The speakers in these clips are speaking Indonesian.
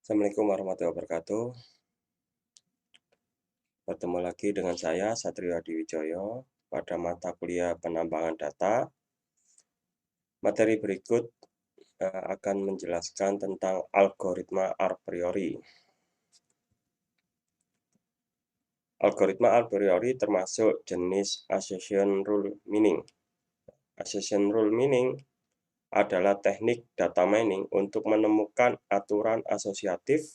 Assalamualaikum warahmatullahi wabarakatuh. Bertemu lagi dengan saya, Satrio Adiwijoyo, pada mata kuliah penambangan data. Materi berikut akan menjelaskan tentang algoritma a priori. Algoritma a priori termasuk jenis association rule mining. Association rule mining adalah teknik data mining untuk menemukan aturan asosiatif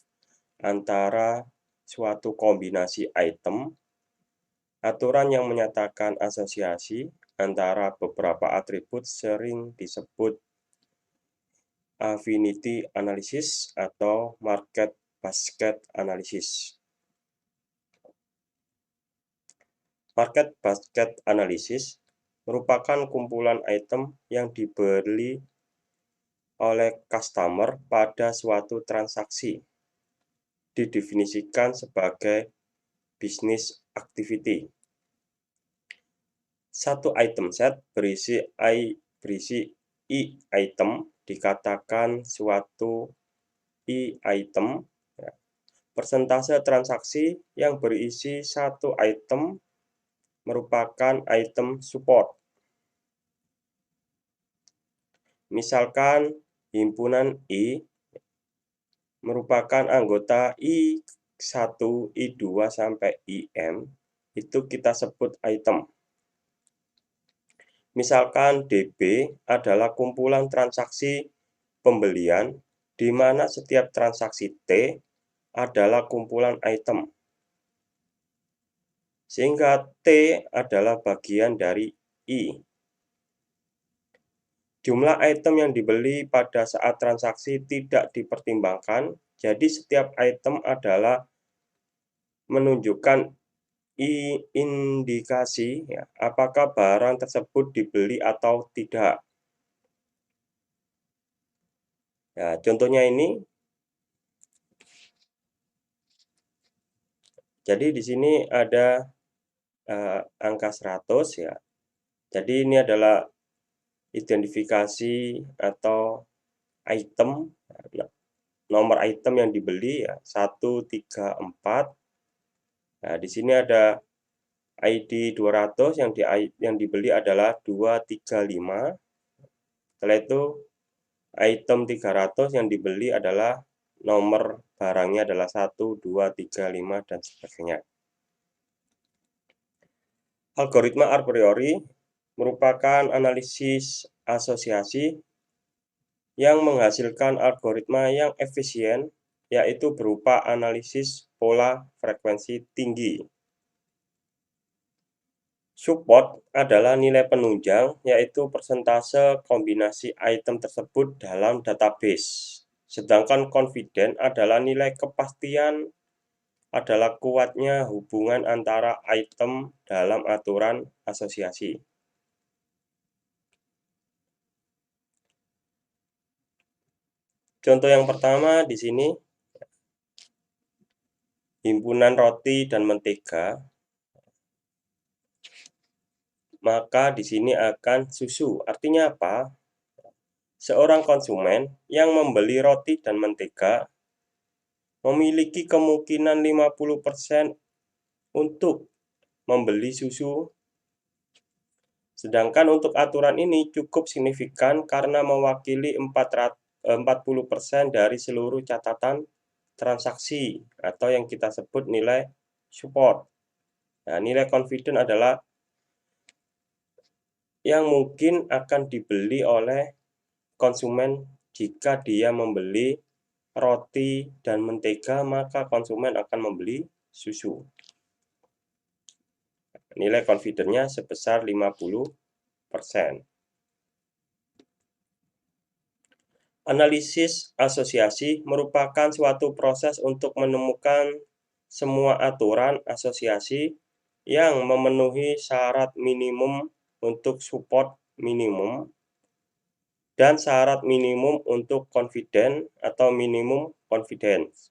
antara suatu kombinasi item. Aturan yang menyatakan asosiasi antara beberapa atribut sering disebut affinity analysis atau market basket analysis. Market basket analysis merupakan kumpulan item yang dibeli oleh customer pada suatu transaksi. Didefinisikan sebagai business activity. Satu item set berisi i item dikatakan suatu i-item. Persentase transaksi yang berisi satu item merupakan item support. Misalkan himpunan I merupakan anggota I1, I2 sampai IM, itu kita sebut item. Misalkan DB adalah kumpulan transaksi pembelian di mana setiap transaksi T adalah kumpulan item. Sehingga T adalah bagian dari I. Jumlah item yang dibeli pada saat transaksi tidak dipertimbangkan, jadi setiap item adalah menunjukkan indikasi apakah barang tersebut dibeli atau tidak. Nah, contohnya ini. Jadi di sini ada angka 100 ya. Jadi ini adalah identifikasi atau item, nomor item yang dibeli ya, 134. Nah, di sini ada ID 200 yang dibeli adalah 235. Setelah itu item 300 yang dibeli adalah nomor barangnya adalah 1, 2, 3, 5 dan sebagainya. Algoritma a priori merupakan analisis asosiasi yang menghasilkan algoritma yang efisien, yaitu berupa analisis pola frekuensi tinggi. Support adalah nilai penunjang, yaitu persentase kombinasi item tersebut dalam database. Sedangkan confident adalah nilai kepastian adalah kuatnya hubungan antara item dalam aturan asosiasi. Contoh yang pertama di sini, himpunan roti dan mentega, maka di sini akan susu. Artinya apa? Seorang konsumen yang membeli roti dan mentega memiliki kemungkinan 50% untuk membeli susu. Sedangkan untuk aturan ini cukup signifikan karena mewakili 40% dari seluruh catatan transaksi atau yang kita sebut nilai support. Nah, nilai confident adalah yang mungkin akan dibeli oleh konsumen jika dia membeli roti dan mentega, maka konsumen akan membeli susu. Nilai confident-nya sebesar 50%. Analisis asosiasi merupakan suatu proses untuk menemukan semua aturan asosiasi yang memenuhi syarat minimum untuk support minimum dan syarat minimum untuk confident atau minimum confidence.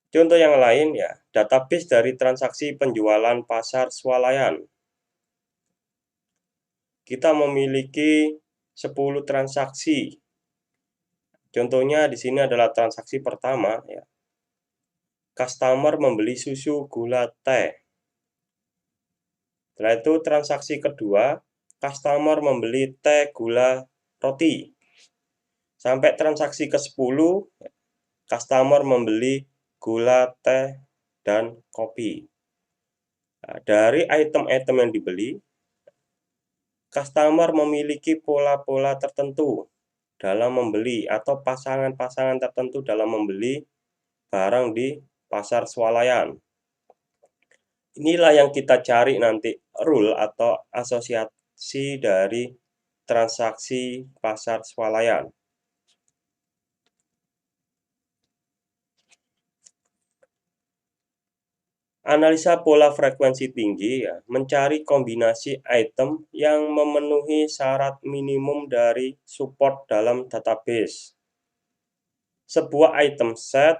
Contoh yang lain ya, database dari transaksi penjualan pasar swalayan. Kita memiliki 10 transaksi. Contohnya di sini adalah transaksi pertama ya. Customer membeli susu, gula, teh. Setelah itu transaksi kedua, customer membeli teh, gula, roti. Sampai transaksi ke-10, customer membeli gula, teh, dan kopi. Nah, dari item-item yang dibeli, customer memiliki pola-pola tertentu dalam membeli atau pasangan-pasangan tertentu dalam membeli barang di pasar swalayan. Inilah yang kita cari nanti, rule atau asosiasi dari transaksi pasar swalayan. Analisa pola frekuensi tinggi ya, mencari kombinasi item yang memenuhi syarat minimum dari support dalam database. Sebuah item set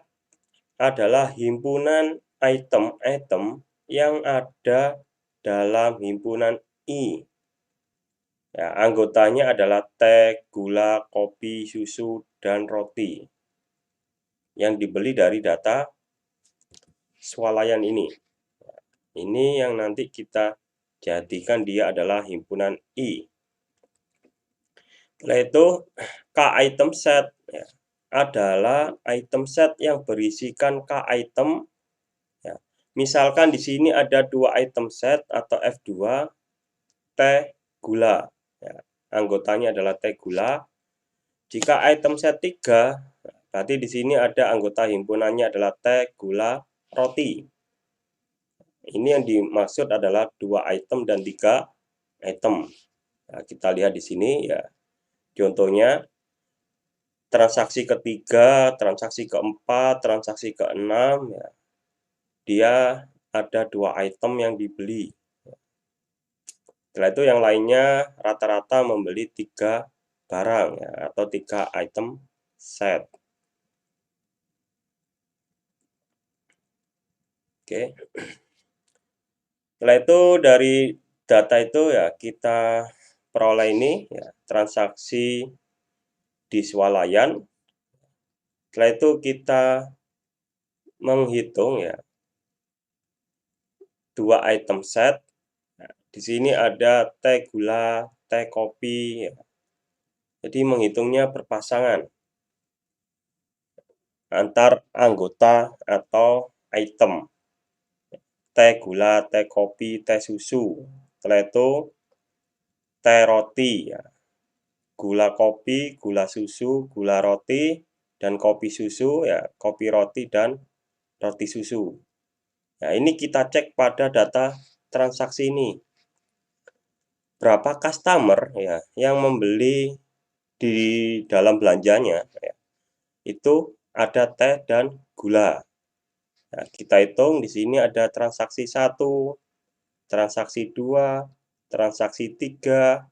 adalah himpunan item-item yang ada dalam himpunan I. Ya, anggotanya adalah teh, gula, kopi, susu, dan roti yang dibeli dari data swalayan ini. Ini yang nanti kita jadikan dia adalah himpunan I. Setelah itu, K item set ya, adalah item set yang berisikan K item. Ya. Misalkan di sini ada 2 item set atau F2, teh, gula. Ya. Anggotanya adalah teh, gula. Jika item set 3, berarti di sini ada anggota himpunannya adalah teh, gula, roti. Ini yang dimaksud adalah 2 item dan 3 item. Nah, kita lihat di sini ya. Contohnya transaksi ketiga, transaksi keempat, transaksi keenam ya. Dia ada 2 item yang dibeli. Setelah itu yang lainnya rata-rata membeli 3 barang ya, atau 3 item set. Oke. Setelah itu dari data itu ya kita peroleh ini ya, transaksi di swalayan. Setelah itu kita menghitung ya 2 item set. Nah, di sini ada teh, gula, teh, kopi ya. Jadi menghitungnya berpasangan antar anggota atau item. Teh, gula, teh, kopi, teh, susu. Setelah itu teh, roti ya. Gula kopi, gula susu, gula roti, dan kopi susu ya, kopi roti dan roti susu. Nah, ini kita cek pada data transaksi ini. Berapa customer ya yang membeli di dalam belanjanya ya, itu ada teh dan gula. Nah, kita hitung di sini ada transaksi 1, transaksi 2, transaksi 3,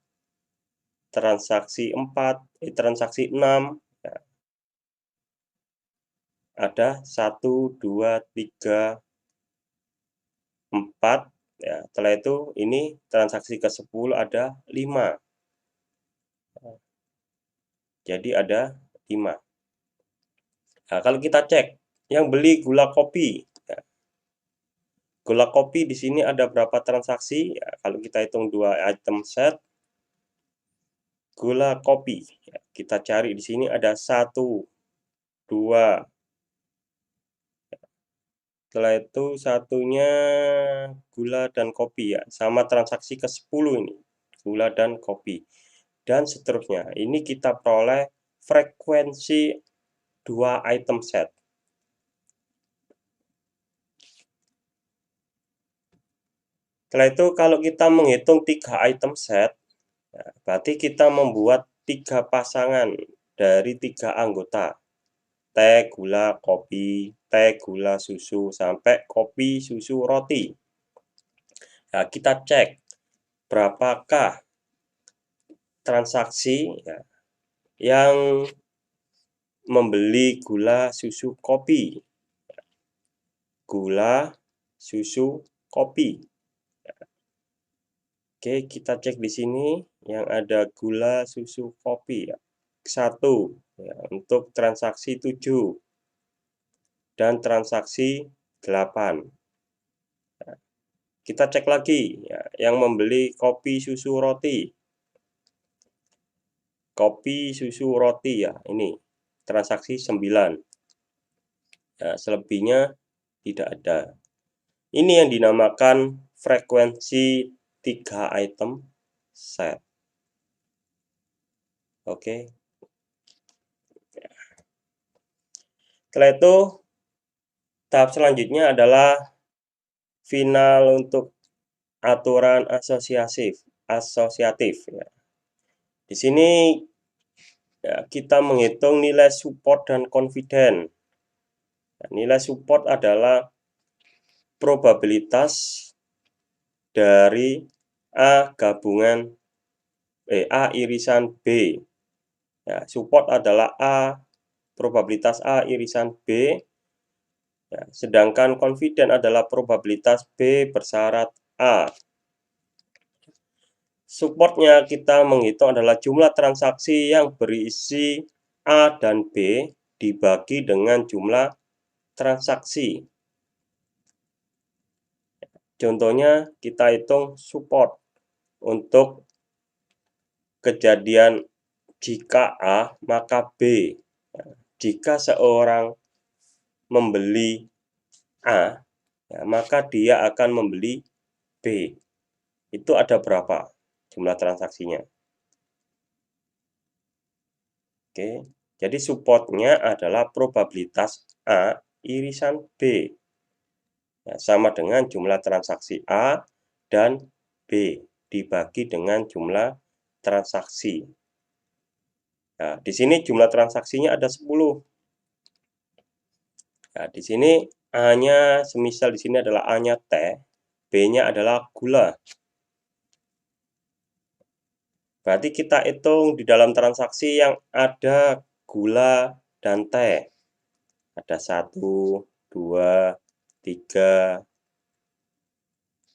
transaksi 4, transaksi 6. Ya. Ada 1, 2, 3, 4 ya. Setelah itu ini transaksi ke-10 ada 5. Jadi ada 5. Nah, kalau kita cek yang beli gula kopi ya. Gula kopi di sini ada berapa transaksi? Ya, kalau kita hitung 2 item set gula kopi ya, kita cari di sini ada 1, 2. Setelah itu satunya gula dan kopi ya, sama transaksi ke-10 ini, gula dan kopi. Dan seterusnya. Ini kita peroleh frekuensi 2 item set. Setelah itu kalau kita menghitung 3 item set, ya, berarti kita membuat 3 pasangan dari 3 anggota. Teh, gula, kopi, teh, gula, susu, sampai kopi, susu, roti. Nah, kita cek berapakah transaksi ya, yang membeli gula, susu, kopi. Gula, susu, kopi. Oke, kita cek di sini yang ada gula, susu, kopi ya. 1 ya, untuk transaksi 7 dan transaksi 8. Kita cek lagi ya, yang membeli kopi, susu, roti. Kopi, susu, roti ya, ini transaksi 9. Nah, selebihnya tidak ada. Ini yang dinamakan frekuensi 3 item set. Oke. Setelah itu, tahap selanjutnya adalah final untuk aturan asosiatif ya. Di sini ya, kita menghitung nilai support dan confident. Nah, nilai support adalah probabilitas dari A gabungan A irisan B. Ya, support adalah A, probabilitas A irisan B. Ya, sedangkan confident adalah probabilitas B bersyarat A. Supportnya kita menghitung adalah jumlah transaksi yang berisi A dan B dibagi dengan jumlah transaksi. Contohnya kita hitung support untuk kejadian jika A maka B. Jika seorang membeli A, ya, maka dia akan membeli B. Itu ada berapa jumlah transaksinya? Oke, jadi supportnya adalah probabilitas A irisan B. Ya, sama dengan jumlah transaksi A dan B dibagi dengan jumlah transaksi. Nah, di sini jumlah transaksinya ada 10. Nah, di sini A-nya semisal di sini adalah A-nya teh, B-nya adalah gula. Berarti kita hitung di dalam transaksi yang ada gula dan teh. Ada 1, 2, 3,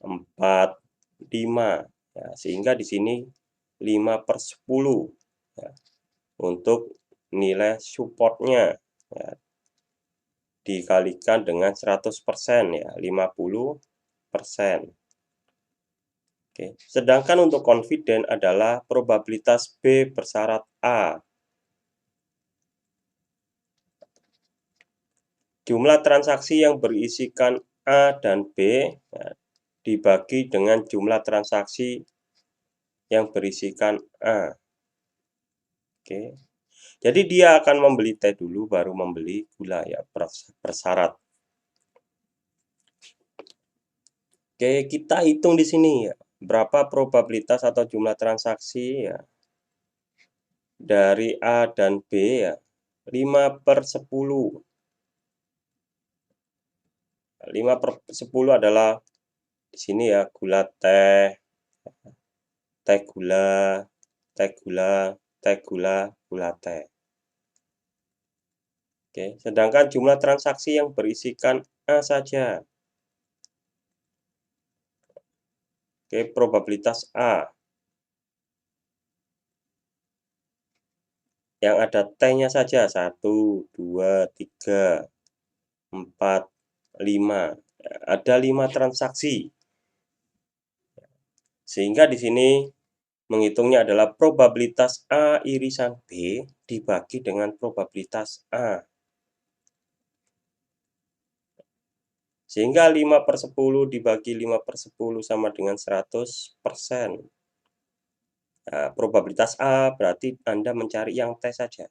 4, 5. Ya, sehingga di sini 5/10 ya, untuk nilai supportnya ya, dikalikan dengan 100% ya, 50%. Oke. Sedangkan untuk confident adalah probabilitas B bersyarat A. Jumlah transaksi yang berisikan A dan B ya, dibagi dengan jumlah transaksi yang berisikan A. Oke. Jadi dia akan membeli teh dulu baru membeli gula ya, bersyarat. Oke, kita hitung di sini ya, berapa probabilitas atau jumlah transaksi ya dari A dan B ya, 5/10. 5/10 adalah di sini ya, gula teh, teh gula, teh gula, teh gula, gula teh. Oke, sedangkan jumlah transaksi yang berisikan A saja. Oke, probabilitas A. Yang ada tehnya saja 1, 2, 3, 4, 5. Ada 5 transaksi. Sehingga di sini menghitungnya adalah probabilitas A irisan B dibagi dengan probabilitas A. Sehingga 5/10 dibagi 5/10 sama dengan 100%. Nah, probabilitas A berarti Anda mencari yang T saja.